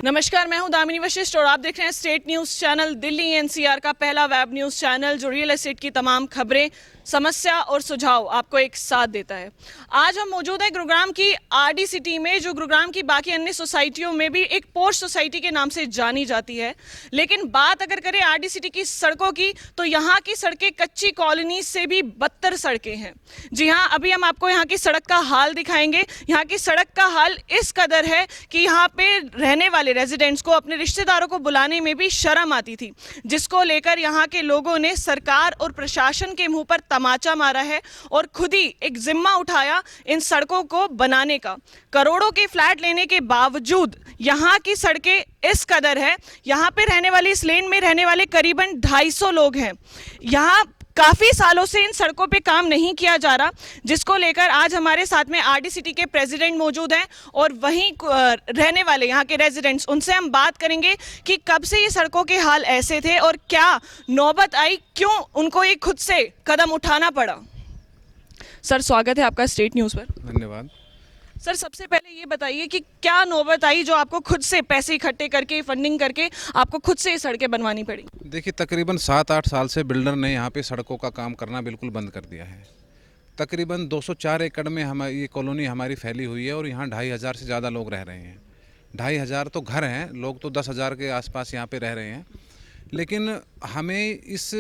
नमस्कार, मैं हूं दामिनी वशिष्ठ और आप देख रहे हैं state news channel Delhi NCR का पहला वेब न्यूज़ चैनल जो रियल एस्टेट की तमाम खबरें, समस्या और सुझाव आपको एक साथ देता है। आज हम मौजूद हैं गुरुग्राम की आरडी सिटी में, जो गुरुग्राम की बाकी अन्य सोसाइटियों में भी एक पोश सोसाइटी के नाम से जानी जाती है। लेकिन बात अगर करें आरडी सिटी की सड़कों की, तो यहाँ की सड़कें कच्ची कॉलोनी से भी बदतर सड़कें हैं। जी हाँ, अभी हम आपको यहाँ की सड़क का हाल दिखाएंगे। यहाँ की सड़क का हाल इस कदर है कि यहाँ पे रहने वाले रेजिडेंट्स को अपने रिश्तेदारों को बुलाने में भी शर्म आती थी, जिसको लेकर यहाँ के लोगों ने सरकार और प्रशासन के मुंह पर तमाचा मारा है और खुद ही एक जिम्मा उठाया इन सड़कों को बनाने का। करोड़ों के फ्लैट लेने के बावजूद यहाँ की सड़कें इस कदर है। यहाँ पे रहने वाली, इस लेन में रहने वाले करीबन 250 लोग हैं। यहाँ काफ़ी सालों से इन सड़कों पे काम नहीं किया जा रहा, जिसको लेकर आज हमारे साथ में आरडी सिटी के प्रेसिडेंट मौजूद हैं और वहीं रहने वाले यहाँ के रेजिडेंट्स, उनसे हम बात करेंगे कि कब से ये सड़कों के हाल ऐसे थे और क्या नौबत आई, क्यों उनको ये खुद से कदम उठाना पड़ा। सर, स्वागत है आपका स्टेट न्यूज़ पर। धन्यवाद। सर, सबसे पहले ये बताइए कि क्या नौबत आई जो आपको खुद से पैसे इकट्ठे करके, फंडिंग करके आपको खुद से ये सड़कें बनवानी पड़ी। देखिए, तकरीबन 7-8 साल से बिल्डर ने यहाँ पे सड़कों का काम करना बिल्कुल बंद कर दिया है। तकरीबन 204 एकड़ में हमारी ये कॉलोनी हमारी फैली हुई है और यहाँ 2500 से ज़्यादा लोग रह रहे हैं। 2500 तो घर हैं, लोग तो 10,000 के आसपास यहाँ पे रह रहे हैं। लेकिन हमें इस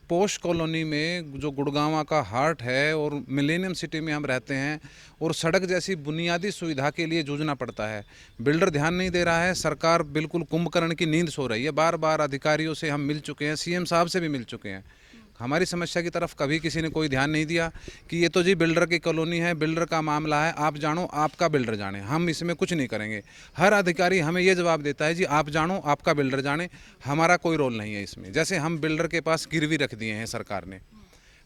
पोश कॉलोनी में, जो गुड़गांव का हार्ट है और मिलेनियम सिटी में हम रहते हैं, और सड़क जैसी बुनियादी सुविधा के लिए जूझना पड़ता है। बिल्डर ध्यान नहीं दे रहा है, सरकार बिल्कुल कुंभकर्ण की नींद सो रही है। बार बार अधिकारियों से हम मिल चुके हैं, सीएम साहब से भी मिल चुके हैं। हमारी समस्या की तरफ कभी किसी ने कोई ध्यान नहीं दिया कि ये तो जी बिल्डर की कॉलोनी है, बिल्डर का मामला है, आप जानो, आपका बिल्डर जाने, हम इसमें कुछ नहीं करेंगे। हर अधिकारी हमें ये जवाब देता है, जी आप जानो, आपका बिल्डर जाने, हमारा कोई रोल नहीं है इसमें। जैसे हम बिल्डर के पास गिरवी रख दिए हैं सरकार ने।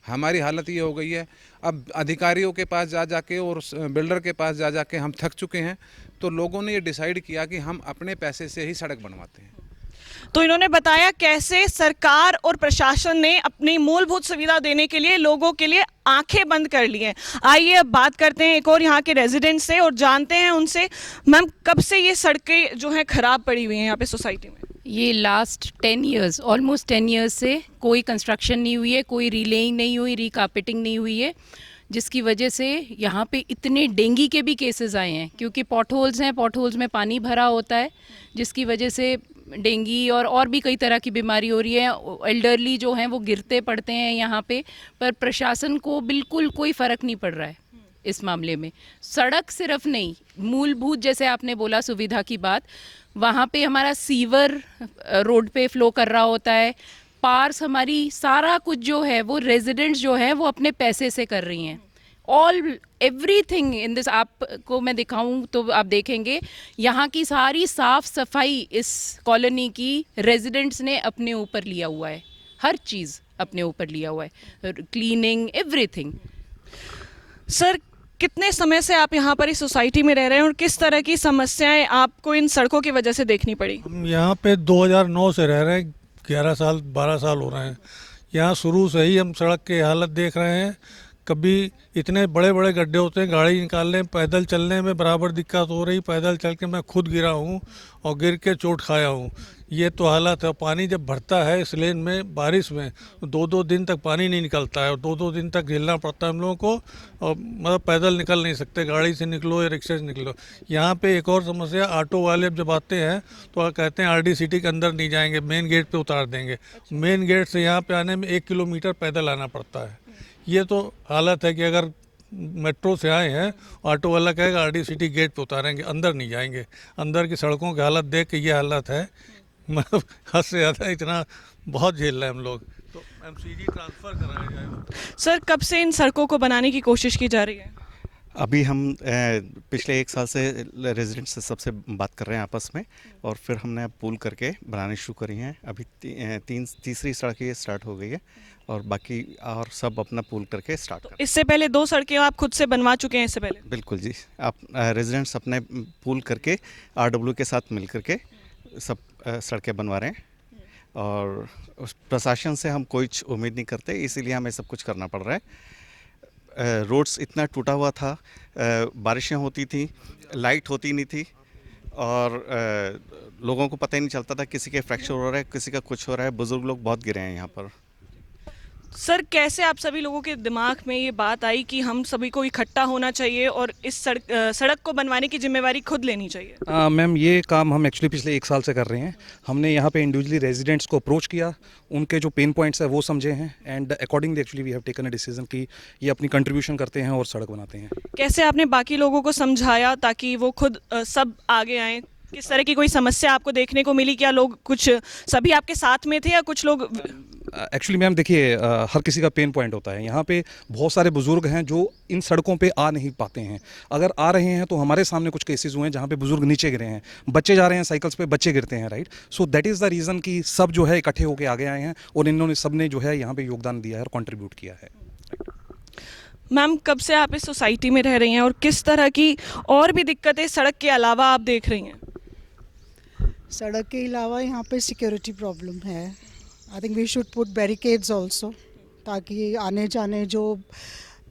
हमारी हालत ये हो गई है, अब अधिकारियों के पास जा जाके और बिल्डर के पास जा जाके हम थक चुके हैं। तो लोगों ने ये डिसाइड किया कि हम अपने पैसे से ही सड़क बनवाते हैं। तो इन्होंने बताया कैसे सरकार और प्रशासन ने अपनी मूलभूत सुविधा देने के लिए लोगों के लिए आंखें बंद कर ली हैं। आइए अब बात करते हैं एक और यहाँ के रेजिडेंट से और जानते हैं उनसे, मैम कब से ये सड़कें जो हैं खराब पड़ी हुई हैं यहाँ पे सोसाइटी में। ये लास्ट 10 ईयर्स, ऑलमोस्ट 10 ईयर्स से कोई कंस्ट्रक्शन नहीं हुई है, कोई रीलेइंग नहीं हुई, रिकार्पेटिंग नहीं हुई है, जिसकी वजह से यहाँ पे इतने डेंगू के भी केसेस आए हैं। क्योंकि पॉटहोल्स हैं, पॉटहोल्स में पानी भरा होता है, जिसकी वजह से डेंगू और भी कई तरह की बीमारी हो रही है। एल्डरली जो हैं वो गिरते पड़ते हैं यहाँ पे, पर प्रशासन को बिल्कुल कोई फ़र्क नहीं पड़ रहा है इस मामले में। सड़क सिर्फ नहीं, मूलभूत जैसे आपने बोला सुविधा की बात, वहाँ पे हमारा सीवर रोड पे फ्लो कर रहा होता है, पार्स, हमारी सारा कुछ जो है वो रेजिडेंट्स जो है वो अपने पैसे से कर रही हैं। एवरीथिंग इन दिस, आपको मैं दिखाऊं तो आप देखेंगे यहाँ की सारी साफ सफाई इस कॉलोनी की रेजिडेंट्स ने अपने ऊपर लिया हुआ है। हर चीज़ अपने ऊपर लिया हुआ है, क्लीनिंग, एवरीथिंग। सर, कितने समय से आप यहाँ पर इस सोसाइटी में रह रहे हैं और किस तरह की समस्याएं आपको इन सड़कों की वजह से देखनी पड़ी। हम यहाँ पे 2009 से रह रहे हैं, 11 साल 12 साल हो रहे हैं। यहाँ शुरू से ही हम सड़क की हालत देख रहे हैं। कभी इतने बड़े बड़े गड्ढे होते हैं, गाड़ी निकालने, पैदल चलने में बराबर दिक्कत हो रही। पैदल चल के मैं खुद गिरा हूँ और गिर के चोट खाया हूँ। ये तो हालत है। पानी जब भरता है इस लेन में बारिश में, तो 2-2 दिन तक पानी नहीं निकलता है और 2-2 दिन तक झेलना पड़ता है हम लोगों को। और मतलब पैदल निकल नहीं सकते, गाड़ी से निकलो या रिक्शे से निकलो। यहाँ पे एक और समस्या, ऑटो वाले जब आते हैं तो कहते हैं आरडी सिटी के अंदर नहीं जाएंगे, मेन गेट पे उतार देंगे। मेन गेट से यहाँ पे आने में 1 किलोमीटर पैदल आना पड़ता है। ये तो हालत है कि अगर मेट्रो से आए हैं, ऑटो वाला कहेगा आरडी सिटी गेट पे उतारेंगे, अंदर नहीं जाएंगे। अंदर की सड़कों की हालत देख के ये हालत है, मतलब हद से ज़्यादा, इतना बहुत झेल रहे हैं हम लोग। तो एमसीडी ट्रांसफ़र कराया जाए। सर, कब से इन सड़कों को बनाने की कोशिश की जा रही है। अभी हम पिछले 1 साल से रेजिडेंट्स से सबसे बात कर रहे हैं आपस में, और फिर हमने अब पूल करके बनाने शुरू करी हैं। अभी तीसरी सड़क ये स्टार्ट हो गई है और बाकी और सब अपना पूल करके स्टार्ट कर। इससे पहले 2 सड़कें आप खुद से बनवा चुके हैं इससे पहले। बिल्कुल जी, आप रेजिडेंट्स अपने पूल करके आरडब्ल्यू के साथ मिल करके सब सड़कें बनवा रहे हैं। और प्रशासन से हम कोई उम्मीद नहीं करते, इसीलिए हमें सब कुछ करना पड़ रहा है। रोड्स इतना टूटा हुआ था, बारिशें होती थी, लाइट होती नहीं थी, और लोगों को पता ही नहीं चलता था, किसी के फ्रैक्चर हो रहा है, किसी का कुछ हो रहा है, बुजुर्ग लोग बहुत गिरे हैं यहाँ पर। सर कैसे आप सभी लोगों के दिमाग में ये बात आई कि हम सभी को इकट्ठा होना चाहिए और इस सड़क को बनवाने की जिम्मेवारी खुद लेनी चाहिए? मैम ये काम हम एक्चुअली पिछले 1 साल से कर रहे हैं। हमने यहाँ पे इंडिविजुअली रेजिडेंट्स को अप्रोच किया, उनके जो पेन पॉइंट्स है वो समझे हैं, and accordingly actually we have taken a decision कि ये अपनी कंट्रीब्यूशन करते हैं और सड़क बनाते हैं। कैसे आपने बाकी लोगों को समझाया ताकि वो खुद सब आगे आएँ? किस तरह की कोई समस्या आपको देखने को मिली? क्या लोग कुछ सभी आपके साथ में थे या कुछ लोग? एक्चुअली मैम देखिए, हर किसी का पेन पॉइंट होता है। यहाँ पे बहुत सारे बुजुर्ग हैं जो इन सड़कों पे आ नहीं पाते हैं। अगर आ रहे हैं तो हमारे सामने कुछ केसेस हुए हैं जहाँ पे बुजुर्ग नीचे गिरे हैं, बच्चे जा रहे हैं साइकिल्स पे, बच्चे गिरते हैं, right. So that is the reason कि सब जो है इकट्ठे होकर आगे आए हैं और इन्होंने सब ने जो है यहाँ पे योगदान दिया है और कॉन्ट्रीब्यूट किया है। मैम कब से आप इस सोसाइटी में रह रही हैं और किस तरह की और भी दिक्कतें सड़क के अलावा आप देख रही हैं? सड़क के अलावा यहाँ पे सिक्योरिटी प्रॉब्लम है। I think we should put barricades also, ताकि आने जाने जो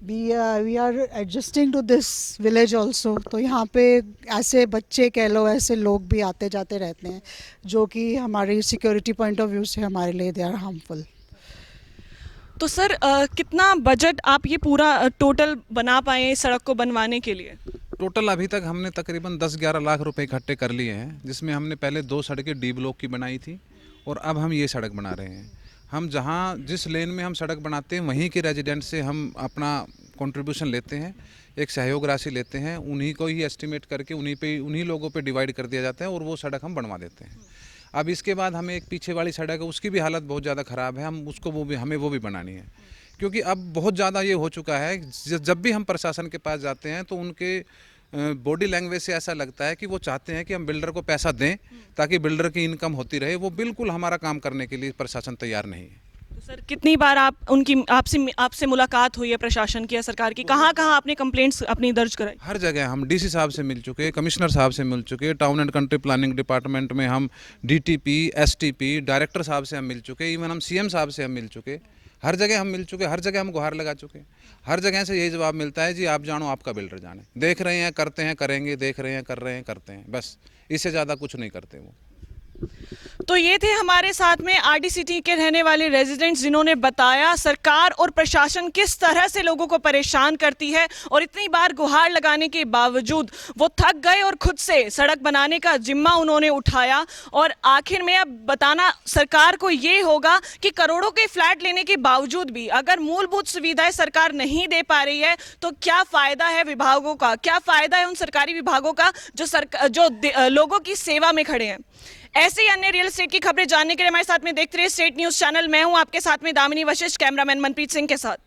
we are adjusting to this village also, तो यहाँ पे ऐसे बच्चे कह लो, ऐसे लोग भी आते जाते रहते हैं जो कि हमारी सिक्योरिटी पॉइंट ऑफ व्यू से हमारे लिए दे आर हार्मफुल। तो सर कितना बजट आप ये पूरा टोटल बना पाए सड़क को बनवाने के लिए? टोटल अभी तक हमने तकरीबन 10-11 लाख रुपए इकट्ठे कर लिए हैं, जिसमें हमने पहले 2 सड़कें डी ब्लॉक की बनाई थी और अब हम ये सड़क बना रहे हैं। हम जहाँ जिस लेन में हम सड़क बनाते हैं वहीं के रेजिडेंट से हम अपना कंट्रीब्यूशन लेते हैं, एक सहयोग राशि लेते हैं, उन्हीं को ही एस्टिमेट करके उन्हीं लोगों पे डिवाइड कर दिया जाता है और वो सड़क हम बनवा देते हैं। अब इसके बाद हमें एक पीछे वाली सड़क है, उसकी भी हालत बहुत ज़्यादा ख़राब है, हम उसको हमें वो भी बनानी है, क्योंकि अब बहुत ज़्यादा ये हो चुका है। जब भी हम प्रशासन के पास जाते हैं तो उनके बॉडी लैंग्वेज से ऐसा लगता है कि वो चाहते हैं कि हम बिल्डर को पैसा दें ताकि बिल्डर की इनकम होती रहे। वो बिल्कुल हमारा काम करने के लिए प्रशासन तैयार नहीं है। तो सर कितनी बार आपसे मुलाकात हुई है प्रशासन की या सरकार की? कहाँ आपने कंप्लेंट्स अपनी दर्ज कराई? हर जगह हम डीसी साहब से मिल चुके, कमिश्नर साहब से मिल चुके, town and country planning department में हम डीटीपी, एसटीपी, डायरेक्टर साहब से हम मिल चुके, इवन हम सीएम साहब से हम मिल चुके, हर जगह हम मिल चुके, हर जगह हम गुहार लगा चुके। हर जगह से यही जवाब मिलता है, जी आप जानो आपका बिल्डर जाने, देख रहे हैं करते हैं करेंगे, देख रहे हैं कर रहे हैं करते हैं, बस इससे ज़्यादा कुछ नहीं करते वो। तो ये थे हमारे साथ में आरडीसीटी के रहने वाले रेजिडेंट्स, जिन्होंने बताया सरकार और प्रशासन किस तरह से लोगों को परेशान करती है और इतनी बार गुहार लगाने के बावजूद वो थक गए और खुद से सड़क बनाने का जिम्मा उन्होंने उठाया। और आखिर में अब बताना सरकार को ये होगा कि करोड़ों के फ्लैट लेने के बावजूद भी अगर मूलभूत सुविधाएं सरकार नहीं दे पा रही है तो क्या फ़ायदा है विभागों का, क्या फ़ायदा है उन सरकारी विभागों का जो लोगों की सेवा में खड़े हैं। ऐसे ही अन्य रियल एस्टेट की खबरें जानने के लिए हमारे साथ में देखते रहिए स्टेट न्यूज़ चैनल। मैं हूं आपके साथ में दामिनी वशिष्ठ, कैमरामैन मनप्रीत सिंह के साथ।